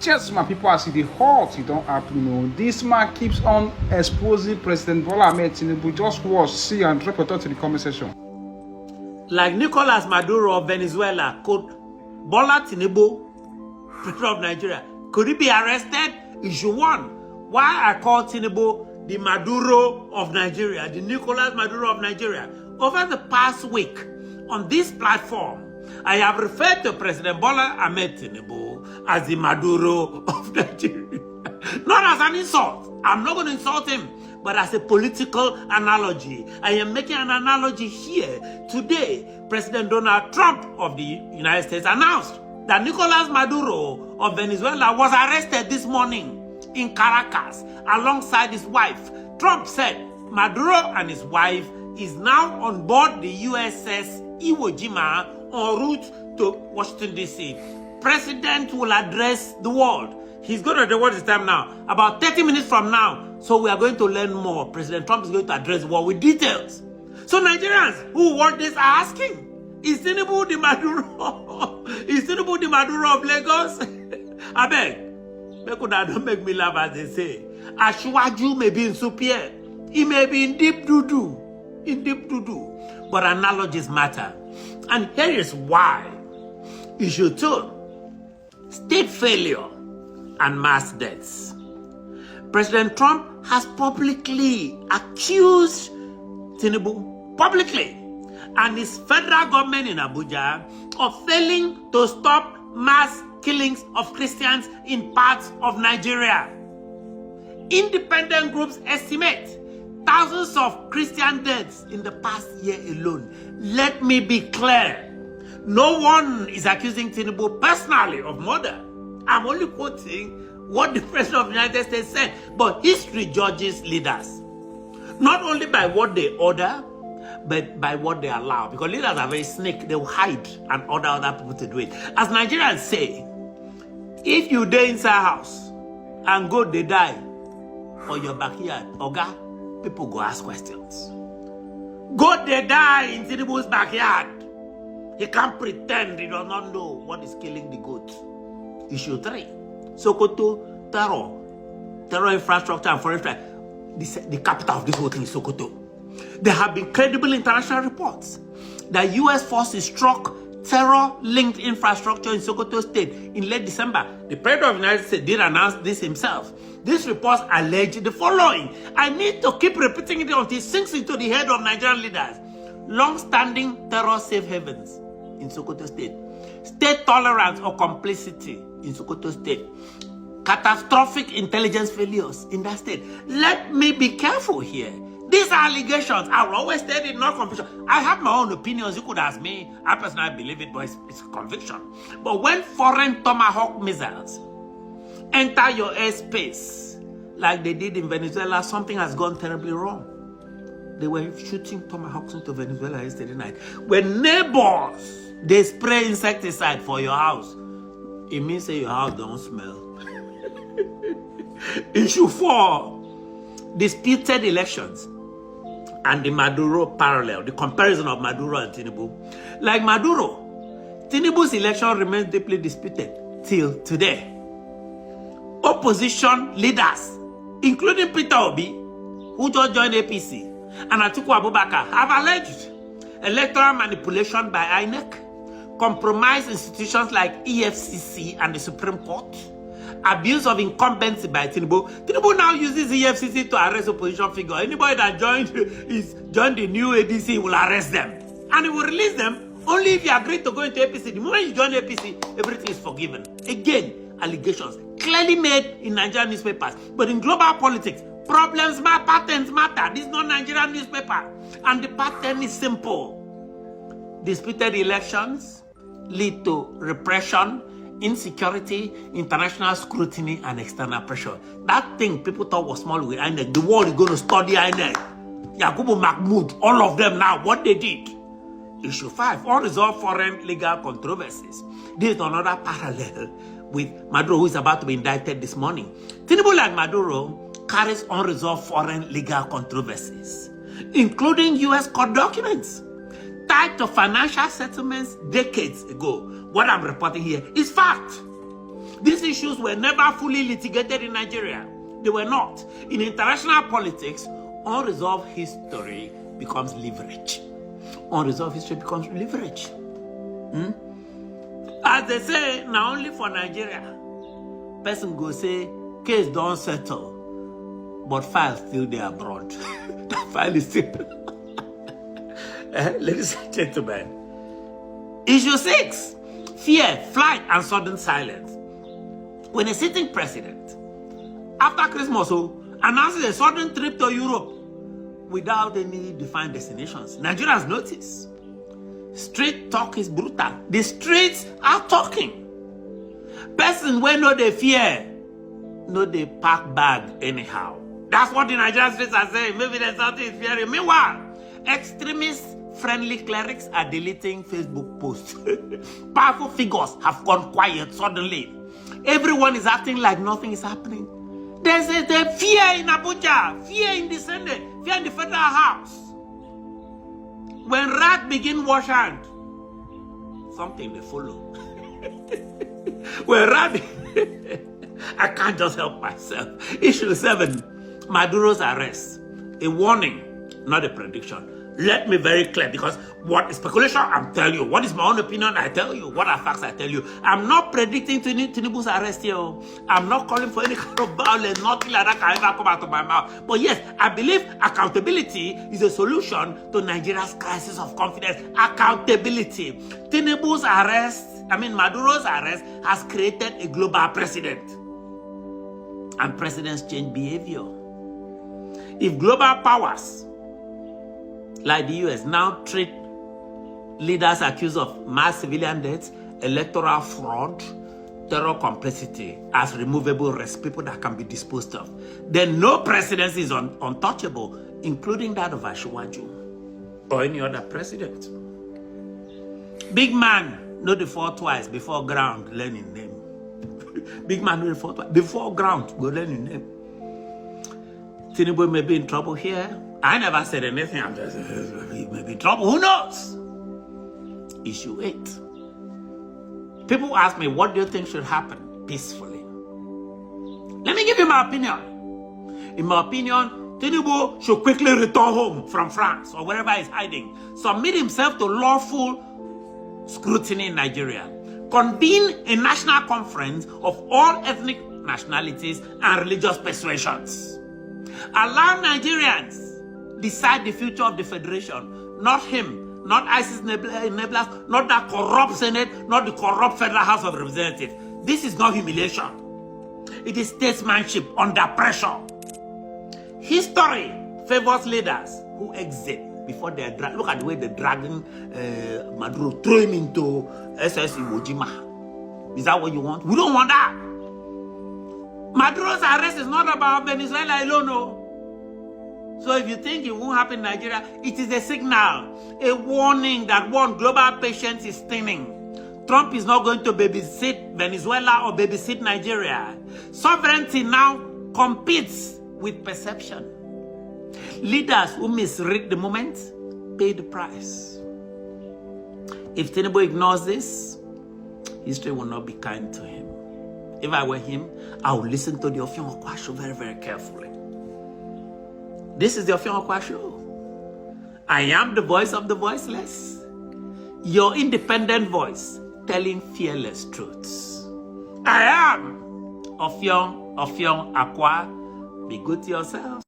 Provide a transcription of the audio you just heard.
Just my people, as the halt, it don't happen. This man keeps on exposing President Bola Ahmed Tinubu. Just watch, see, and drop your thought in the comment section. Like Nicolas Maduro of Venezuela, could Bola Tinubu, president of Nigeria, could he be arrested? Issue 1. Why I call Tinubu the Maduro of Nigeria, the Nicolas Maduro of Nigeria? Over the past week, on this platform, I have referred to President Bola Ahmed Tinubu as the Maduro of Nigeria. Not as an insult. I'm not going to insult him, but as a political analogy. I am making an analogy here. Today, President Donald Trump of the United States announced that Nicolas Maduro of Venezuela was arrested this morning in Caracas alongside his wife. Trump said Maduro and his wife is now on board the USS Iwo Jima en route to Washington, D.C. President will address the world. He's going to address what is time now? About 30 minutes from now. So we are going to learn more. President Trump is going to address the world with details. So Nigerians who want this are asking, is Tinubu the Maduro? Is Tinubu the Maduro of Lagos? I beg. Don't make me laugh as they say. Ashwaju may be in Superior. He may be in deep doo-doo. In deep doo-doo. But analogies matter. And here is why. Issue 2. State failure and mass deaths. President Trump has publicly accused Tinubu, publicly, and his federal government in Abuja of failing to stop mass killings of Christians in parts of Nigeria. Independent groups estimate thousands of Christian deaths in the past year alone. Let me be clear. No one is accusing Tinubu personally of murder. I'm only quoting what the President of the United States said. But history judges leaders, not only by what they order, but by what they allow. Because leaders are very snake. They will hide and order other people to do it. As Nigerians say, if you die inside house and go they die for your backyard, oga, people go ask questions. Go they die in Tinubu's backyard. He can't pretend he does not know what is killing the goat. Issue 3. Sokoto, terror infrastructure and foreign strike. The capital of this whole thing is Sokoto. There have been credible international reports that U.S. forces struck terror-linked infrastructure in Sokoto State in late December. The President of the United States did announce this himself. These reports allege the following. I need to keep repeating it until it sinks into the head of Nigerian leaders. Long-standing terror safe havens in Sokoto State. State tolerance or complicity in Sokoto State. Catastrophic intelligence failures in that state. Let me be careful here. These are allegations. I will always state it, not conviction. I have my own opinions. You could ask me. I personally believe it, but it's conviction. But when foreign Tomahawk missiles enter your airspace, like they did in Venezuela, something has gone terribly wrong. They were shooting Tomahawks into Venezuela yesterday night. When neighbors, they spray insecticide for your house, it means that your house don't smell. Issue 4, disputed elections and the Maduro parallel, the comparison of Maduro and Tinubu. Like Maduro, Tinubu's election remains deeply disputed till today. Opposition leaders, including Peter Obi, who just joined APC, and Atiku Abubakar, have alleged electoral manipulation by INEC, compromised institutions like EFCC and the Supreme Court, abuse of incumbency by Tinubu. Tinubu now uses EFCC to arrest opposition figures. Anybody that joined the new ADC will arrest them. And he will release them only if you agree to go into APC. The moment you join APC, everything is forgiven. Again, allegations clearly made in Nigerian newspapers. But in global politics, problems matter, patterns matter. This is not Nigerian newspaper. And the pattern is simple. Disputed elections lead to repression, insecurity, international scrutiny, and external pressure. That thing people thought was small with INEC. The world is going to study INEC. Yakubu Mahmoud, all of them now, what they did. Issue 5, unresolved foreign legal controversies. This is another parallel with Maduro, who is about to be indicted this morning. Tinubu, like Maduro, carries unresolved foreign legal controversies, including U.S. court documents tied to financial settlements decades ago. What I'm reporting here is fact. These issues were never fully litigated in Nigeria. They were not. In international politics, unresolved history becomes leverage. Unresolved history becomes leverage. As they say, now only for Nigeria. Person go say, case don't settle, but file still there abroad. That file is still... Ladies and gentlemen. Issue 6, fear, flight, and sudden silence. When a sitting president, after Christmas, announces a sudden trip to Europe without any defined destinations, Nigerians notice. Street talk is brutal. The streets are talking. Person when no they fear, no they pack bag anyhow. That's what the Nigerian streets are saying. Maybe there's something fearing. Meanwhile, extremist-friendly clerics are deleting Facebook posts. Powerful figures have gone quiet suddenly. Everyone is acting like nothing is happening. There's a fear in Abuja, fear in the Senate, fear in the Federal House. When rat begin wash hand, something they follow. When rat, I can't just help myself. Issue 7, Maduro's arrest. A warning, not a prediction. Let me very clear, because what is speculation, I'm telling you. What is my own opinion, I tell you. What are facts, I tell you. I'm not predicting Tinubu's arrest here. I'm not calling for any kind of violence. Nothing like that can ever come out of my mouth. But yes, I believe accountability is a solution to Nigeria's crisis of confidence. Accountability. Tinubu's arrest, Maduro's arrest has created a global precedent. And presidents change behavior. If global powers like the US now treat leaders accused of mass civilian deaths, electoral fraud, terror complicity as removable risk, people that can be disposed of, then no presidency is untouchable, including that of Ashwaju or any other president. Big man, no dey fall twice before ground, learn him name. Big man, no dey fall twice before ground, go learn him name. Tinubu may be in trouble here. I never said anything. I'm just, he may be in trouble. Who knows? Issue 8. People ask me, what do you think should happen peacefully? Let me give you my opinion. In my opinion, Tinubu should quickly return home from France or wherever he's hiding. Submit himself to lawful scrutiny in Nigeria. Convene a national conference of all ethnic nationalities and religious persuasions. Allow Nigerians decide the future of the federation, not him, not ISIS enablers, not that corrupt Senate, not the corrupt Federal House of Representatives. This is not humiliation. It is statesmanship under pressure. History favors leaders who exit before they are dragged. Look at the way they're dragging Maduro, throw him into SS Iwo Jima. Is that what you want? We don't want that. Maduro's arrest is not about Venezuela alone, no. So if you think it won't happen in Nigeria, it is a signal, a warning that global patience is thinning. Trump is not going to babysit Venezuela or babysit Nigeria. Sovereignty now competes with perception. Leaders who misread the moment pay the price. If Tinubu ignores this, history will not be kind to him. If I were him, I would listen to the Ofion Okwa show very, very carefully. This is the Ofion Okwa show. I am the voice of the voiceless. Your independent voice telling fearless truths. I am Ofion Okwa. Be good to yourself.